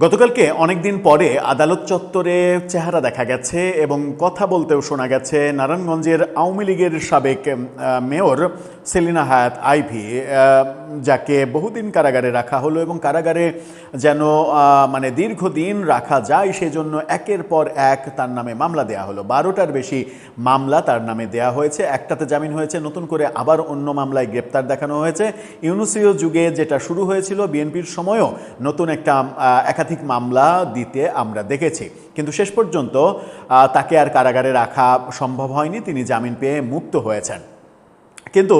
গতকালকে অনেকদিন পরে আদালত চত্বরে চেহারা দেখা গেছে এবং কথা বলতেও শোনা গেছে নারায়ণগঞ্জের আওয়ামী লীগের সাবেক মেয়র সেলিনা হায়াৎ আইভী, যাকে বহুদিন কারাগারে রাখা হলো এবং কারাগারে যেন দীর্ঘদিন রাখা যায় সেজন্য একের পর এক তার নামে মামলা দেয়া হলো। 12টার বেশি মামলা তার নামে দেয়া হয়েছে। একটাতে জামিন হয়েছে, নতুন করে আবার অন্য মামলায় গ্রেপ্তার দেখানো হয়েছে। ইউনূসীয় যুগে যেটা শুরু হয়েছিল বিএনপির সময়ও নতুন একটা একাধিক মামলা দিতে আমরা দেখেছি, কিন্তু শেষ পর্যন্ত তাকে আর কারাগারে রাখা সম্ভব হয়নি। তিনি জামিন পেয়ে মুক্ত হয়েছেন। কিন্তু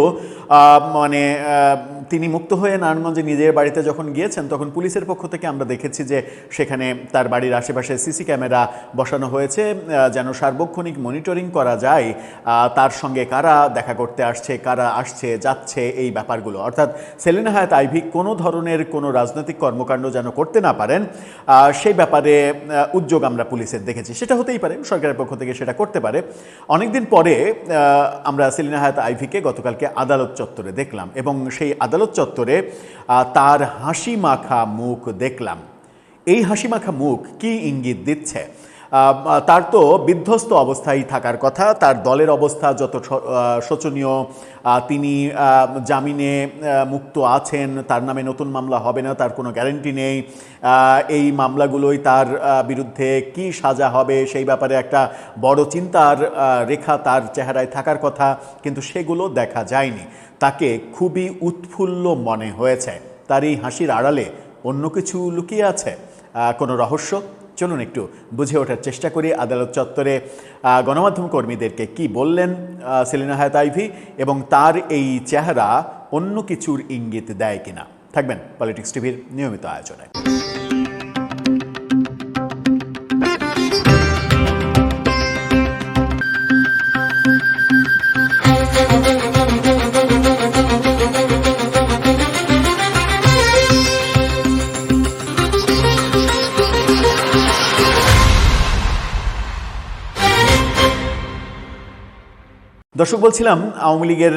তিনি মুক্ত হয়ে নারায়ণগঞ্জে নিজের বাড়িতে যখন গিয়েছেন তখন পুলিশের পক্ষ থেকে আমরা দেখেছি যে সেখানে তার বাড়ির আশেপাশে সিসি ক্যামেরা বসানো হয়েছে যেন সার্বক্ষণিক মনিটরিং করা যায় তার সঙ্গে কারা দেখা করতে আসছে, কারা আসছে যাচ্ছে, এই ব্যাপারগুলো। অর্থাৎ সেলিনা হায়াৎ আইভী কোনো ধরনের কোনো রাজনৈতিক কর্মকাণ্ড যেন করতে না পারেন সেই ব্যাপারে উদ্যোগ আমরা পুলিশের দেখেছি। সেটা হতেই পারে, সরকারের পক্ষ থেকে সেটা করতে পারে। অনেকদিন পরে আমরা সেলিনা হায়াৎ আইভীকে গতকালকে আদালত চত্বরে দেখলাম এবং সেই আদালত চত্বরে তার হাসি মাখা মুখ দেখলাম। এই হাসি মাখা মুখ কি ইঙ্গিত দিচ্ছে? তার তো বিধ্বস্ত অবস্থায় থাকার কথা। তার দলের অবস্থা যত শোচনীয়, তিনি জামিনে মুক্ত আছেন, তার নামে নতুন মামলা হবে না তার কোনো গ্যারান্টি নেই। এই মামলাগুলোই তার বিরুদ্ধে কি সাজা হবে সেই ব্যাপারে একটা বড় চিন্তার রেখা তার চেহারায় থাকার কথা, কিন্তু সেগুলো দেখা যায়নি। তাকে খুবই উৎফুল্ল মনে হয়েছে। তার এই হাসির আড়ালে অন্য কিছু লুকিয়ে আছে, কোনো রহস্য। চলুন একটু বুঝে ওঠার চেষ্টা করি আদালত চত্বরে গণমাধ্যম কর্মীদেরকে কি বললেন সেলিনা হায়াৎ আইভী এবং তার এই চেহারা অন্য কিছুর ইঙ্গিত দেয় কিনা। থাকবেন পলিটিক্স টিভির নিয়মিত আয়োজনে। দর্শক, বলছিলাম আওয়ামী লীগের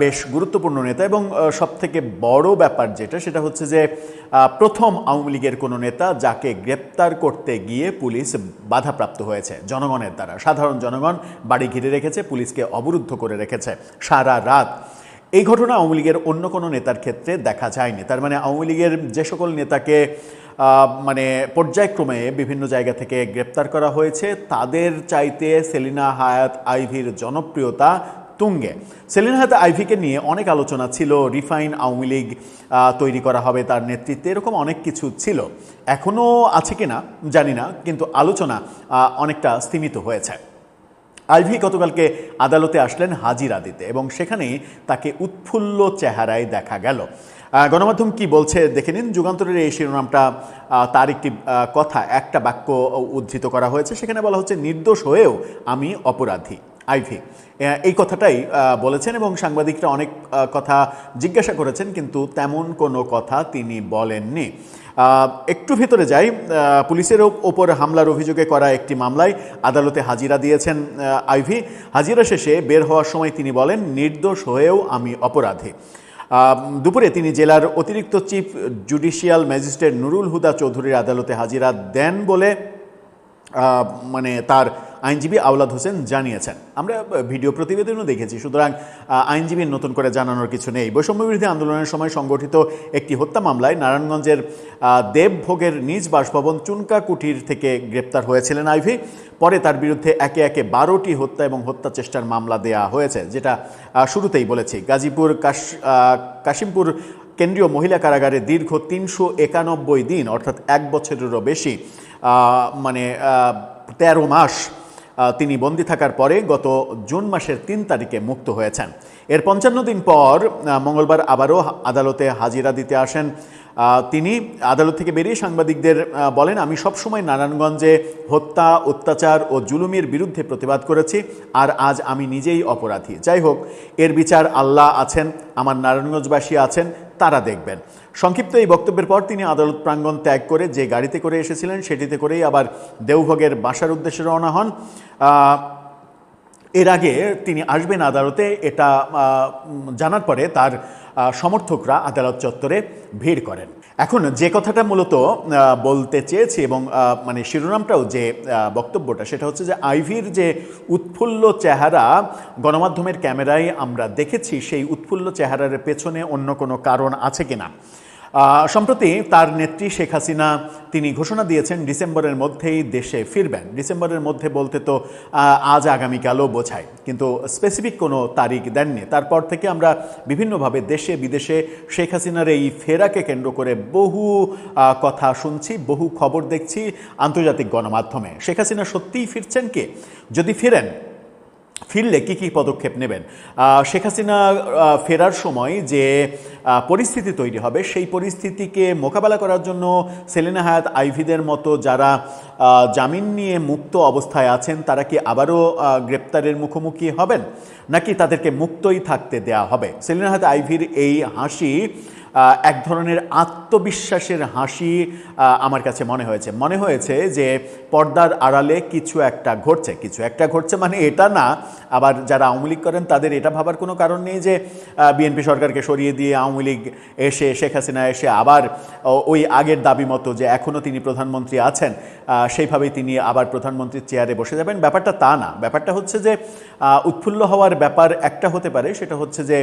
বেশ গুরুত্বপূর্ণ নেতা এবং সবথেকে বড় ব্যাপার সেটা হচ্ছে যে প্রথম আওয়ামী লীগের কোনো নেতা যাকে গ্রেপ্তার করতে গিয়ে পুলিশ বাধাপ্রাপ্ত হয়েছে জনগণের দ্বারা। সাধারণ জনগণ বাড়ি ঘিরে রেখেছে, পুলিশকে অবরুদ্ধ করে রেখেছে সারা রাত। এই ঘটনা আওয়ামী লীগের অন্য কোনো নেতার ক্ষেত্রে দেখা যায়নি। তার মানে আওয়ামী লীগের যে সকল নেতাকে পর্যায়ক্রমে বিভিন্ন জায়গা থেকে গ্রেপ্তার করা হয়েছে তাদের চাইতে সেলিনা হায়াৎ আইভীর জনপ্রিয়তা তুঙ্গে। সেলিনা হায়াৎ আইভীকে নিয়ে অনেক আলোচনা ছিল, রিফাইন আওয়ামী লীগ তৈরি করা হবে তার নেতৃত্বে, এরকম অনেক কিছু ছিল। এখনও আছে কিনা জানি না, কিন্তু আলোচনা অনেকটা স্তীমিত হয়েছে। আইভী গতকালকে আদালতে আসলেন হাজিরা দিতে এবং সেখানেই তাকে উৎফুল্ল চেহারায় দেখা গেল। গণমাধ্যম কি বলছে দেখে নিন। যুগান্তরের এই শিরোনামটা, তার একটি কথা, একটা বাক্য উদ্ধৃত করা হয়েছে। সেখানে বলা হচ্ছে, নির্দোষ হয়েও আমি অপরাধী। আইভী এই কথাটাই বলেছেন এবং সাংবাদিকরা অনেক কথা জিজ্ঞাসা করেছেন, কিন্তু তেমন কোনো কথা তিনি বলেননি। একটু ভিতরে যাই। পুলিশের ওপর হামলার অভিযোগে করা একটি মামলায় আদালতে হাজিরা দিয়েছেন আইভী। হাজিরা শেষে বের হওয়ার সময় তিনি বলেন, নির্দোষ হয়েও আমি অপরাধী। দুপুরে তিনি জেলার অতিরিক্ত chief judicial magistrate Nurul Huda চৌধুরীর আদালতে হাজিরা দেন বলে তার আইনজীবী আওলাদ হোসেন জানিয়েছেন। আমরা ভিডিও প্রতিবেদনও দেখেছি, সুতরাং আইনজীবীর নতুন করে জানানোর কিছু নেই। বৈষম্যবিরোধী আন্দোলনের সময় সংগঠিত একটি হত্যা মামলায় নারায়ণগঞ্জের দেবভোগের নিজ বাসভবন চুনকা কুঠির থেকে গ্রেপ্তার হয়েছিলেন আইভী। পরে তার বিরুদ্ধে একে একে 12টি হত্যা এবং হত্যা চেষ্টার মামলা দেয়া হয়েছে, যেটা শুরুতেই বলেছি। গাজীপুর কাশিমপুর কেন্দ্রীয় মহিলা কারাগারে দীর্ঘ 391 দিন, অর্থাৎ 1 বছরেরও বেশি, 13 মাস তিনি বন্দী থাকার পরে গত জুন মাসের 3 তারিখে মুক্ত হয়েছেন। এর 55 দিন পর মঙ্গলবার আবারও আদালতে হাজিরা দিতে আসেন তিনি। আদালত থেকে বেরিয়ে সাংবাদিকদের বলেন, আমি সবসময় নারায়ণগঞ্জে হত্যা, অত্যাচার ও জুলুমের বিরুদ্ধে প্রতিবাদ করেছি, আর আজ আমি নিজেই অপরাধী। যাই হোক, এর বিচার আল্লাহ আছেন, আমার নারায়ণগঞ্জবাসী আছেন, তারা দেখবেন। সংক্ষিপ্ত এই বক্তব্যের পর তিনি আদালত প্রাঙ্গণ ত্যাগ করে যে গাড়িতে করে এসেছিলেন সেটিতে করেই আবার দেওভোগের বাসার উদ্দেশ্যে রওনা হন। এর আগে তিনি আসবেন আদালতে, এটা জানার পরে তার সমর্থকরা আদালত চত্বরে ভিড় করেন। এখন যে কথাটা মূলত বলতে চেয়েছি এবং মানে শিরোনামটাও যে বক্তব্যটা সেটা হচ্ছে যে আইভীর যে উৎফুল্ল চেহারা গণমাধ্যমের ক্যামেরায় আমরা দেখেছি, সেই উৎফুল্ল চেহারার পেছনে অন্য কোনো কারণ আছে কিনা। সম্প্রতি তার নেত্রী শেখ হাসিনা তিনি ঘোষণা দিয়েছেন ডিসেম্বরের মধ্যেই দেশে ফিরবেন। ডিসেম্বরের মধ্যে বলতে তো আজ আগামীকালও বোঝায়, কিন্তু স্পেসিফিক কোনো তারিখ দেননি। তারপর থেকে আমরা বিভিন্নভাবে দেশে বিদেশে শেখ হাসিনার এই ফেরাকে কেন্দ্র করে বহু কথা শুনছি, বহু খবর দেখছি আন্তর্জাতিক গণমাধ্যমে। শেখ হাসিনা সত্যিই ফিরছেন কি? যদি ফিরলে কি কি পদক্ষেপ নেবেন? শেখ হাসিনা ফেরার সময় যে পরিস্থিতি তৈরি হবে, সেই পরিস্থিতিকে মোকাবেলা করার জন্য সেলিনা হায়াৎ আইভীদের মতো যারা জামিন নিয়ে মুক্ত অবস্থায় আছেন তারা কি আবারও গ্রেপ্তারের মুখোমুখি হবেন, নাকি তাদেরকে মুক্তই থাকতে দেয়া হবে? সেলিনা হায়াৎ আইভীর এই হাসি এক ধরনের আত্মবিশ্বাসের হাসি আমার কাছে মনে হয়েছে যে পর্দার আড়ালে কিছু একটা ঘটছে মানে এটা না, আবার যারা আওয়ামী লীগ করেন তাদের এটা ভাবার কোনো কারণ নেই যে বিএনপি সরকারকে সরিয়ে দিয়ে আওয়ামী লীগ এসে শেখ হাসিনা এসে আবার ওই আগের দাবি মতো যে এখনও তিনি প্রধানমন্ত্রী আছেন সেইভাবেই তিনি আবার প্রধানমন্ত্রীর চেয়ারে বসে যাবেন। ব্যাপারটা তা না। ব্যাপারটা হচ্ছে যে উৎফুল্ল হওয়ার ব্যাপার একটা হতে পারে, সেটা হচ্ছে যে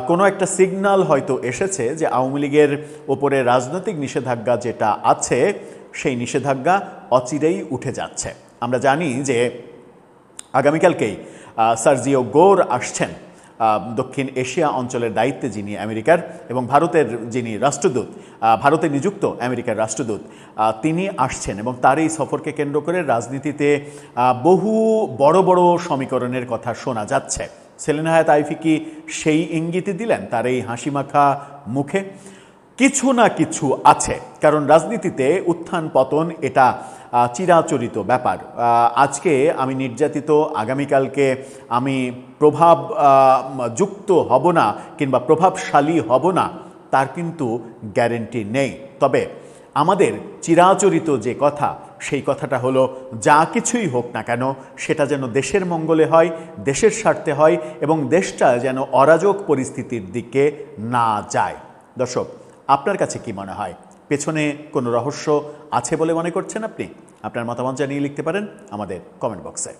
কোনো একটা সিগন্যাল হয়তো এসেছে যে আওয়ামী লীগের ওপরে রাজনৈতিক নিষেধাজ্ঞা যেটা আছে সেই নিষেধাজ্ঞা অচিরেই উঠে যাচ্ছে। আমরা জানি যে আগামীকালকেই সার্জিও গোর আসছেন, দক্ষিণ এশিয়া অঞ্চলের দায়িত্বে যিনি আমেরিকার, এবং ভারতের যিনি রাষ্ট্রদূত, ভারতে নিযুক্ত আমেরিকার রাষ্ট্রদূত, তিনি আসছেন এবং তার এই সফরকে কেন্দ্র করে রাজনীতিতে বহু বড় বড় সমীকরণের কথা শোনা যাচ্ছে। সেলিনা হায়াৎ আইভী কি সেই ইঙ্গিতই দিলেন তার এই হাসিমাখা মুখে? কিছু না কিছু আছে, কারণ রাজনীতিতে উত্থান পতন এটা চিরাচরিত ব্যাপার। আজকে আমি নির্যাতিত, আগামীকালকে আমি প্রভাব যুক্ত হব না কিংবা প্রভাবশালী হব না, তার কিন্তু গ্যারেন্টি নেই। তবে আমাদের চিরাচরিত যে কথা, সেই কথাটা হলো যা কিছুই হোক না কেন সেটা যেন দেশের মঙ্গলে হয়, দেশের স্বার্থে হয় এবং দেশটা যেন অরাজক পরিস্থিতির দিকে না যায়। দর্শক, আপনার কাছে কি মনে হয়? পেছনে কোনো রহস্য আছে বলে মনে করছেন আপনি? আপনার মতামত জানিয়ে লিখতে পারেন আমাদের কমেন্ট বক্সে।